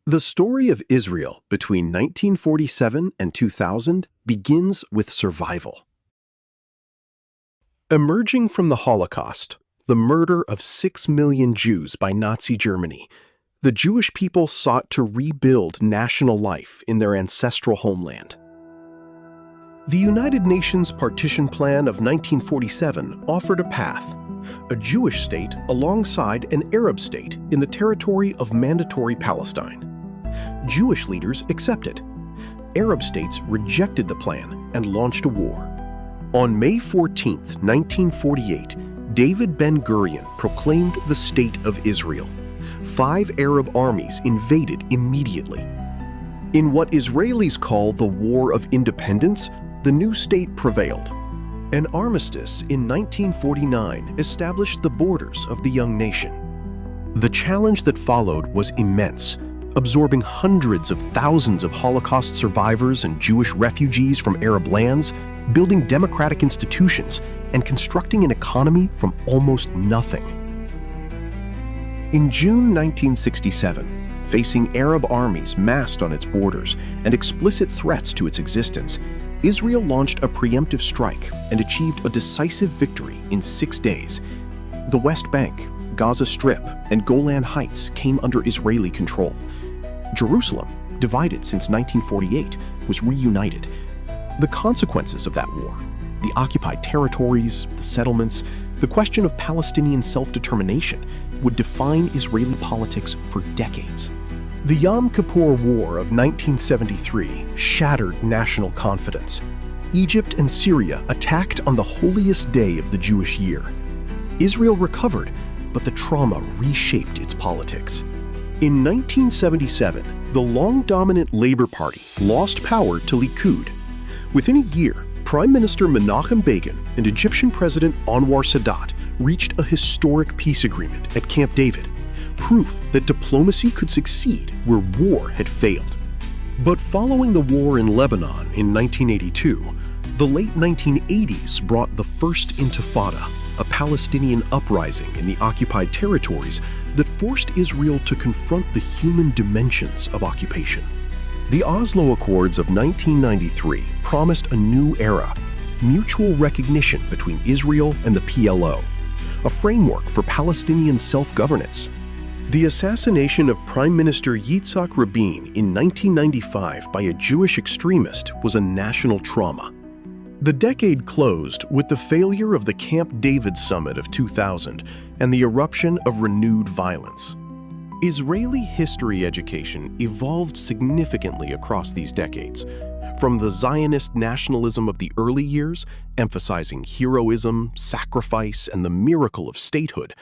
The story of Israel between 1947 and 2000 begins with survival. Emerging from the Holocaust, the murder of 6 million Jews by Nazi Germany, the Jewish people sought to rebuild national life in their ancestral homeland. The United Nations Partition Plan of 1947 offered a path, a Jewish state alongside an Arab state in the territory of Mandatory Palestine. Jewish leaders accepted. Arab states rejected the plan and launched a war. On May 14, 1948, David Ben-Gurion proclaimed the State of Israel. 5 Arab armies invaded immediately. In what Israelis call the War of Independence, the new state prevailed. An armistice in 1949 established the borders of the young nation. The challenge that followed was immense, absorbing hundreds of thousands of Holocaust survivors and Jewish refugees from Arab lands, building democratic institutions, and constructing an economy from almost nothing. In June 1967, facing Arab armies massed on its borders and explicit threats to its existence, Israel launched a preemptive strike and achieved a decisive victory in 6 days. The West Bank, Gaza Strip, and Golan Heights came under Israeli control. Jerusalem, divided since 1948, was reunited. The consequences of that war, the occupied territories, the settlements, the question of Palestinian self-determination, would define Israeli politics for decades. The Yom Kippur War of 1973 shattered national confidence. Egypt and Syria attacked on the holiest day of the Jewish year. Israel recovered, but the trauma reshaped its politics. In 1977, the long-dominant Labour Party lost power to Likud. Within a year, Prime Minister Menachem Begin and Egyptian President Anwar Sadat reached a historic peace agreement at Camp David, proof that diplomacy could succeed where war had failed. But following the war in Lebanon in 1982, the late 1980s brought the First Intifada, a Palestinian uprising in the occupied territories that forced Israel to confront the human dimensions of occupation. The Oslo Accords of 1993 promised a new era, mutual recognition between Israel and the PLO, a framework for Palestinian self-governance. The assassination of Prime Minister Yitzhak Rabin in 1995 by a Jewish extremist was a national trauma. The decade closed with the failure of the Camp David Summit of 2000 and the eruption of renewed violence. Israeli history education evolved significantly across these decades, from the Zionist nationalism of the early years, emphasizing heroism, sacrifice, and the miracle of statehood,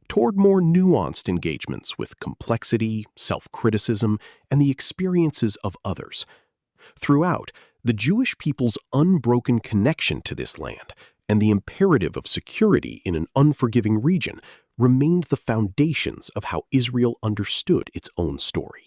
toward more nuanced engagements with complexity, self-criticism, and the experiences of others. Throughout, the Jewish people's unbroken connection to this land and the imperative of security in an unforgiving region remained the foundations of how Israel understood its own story.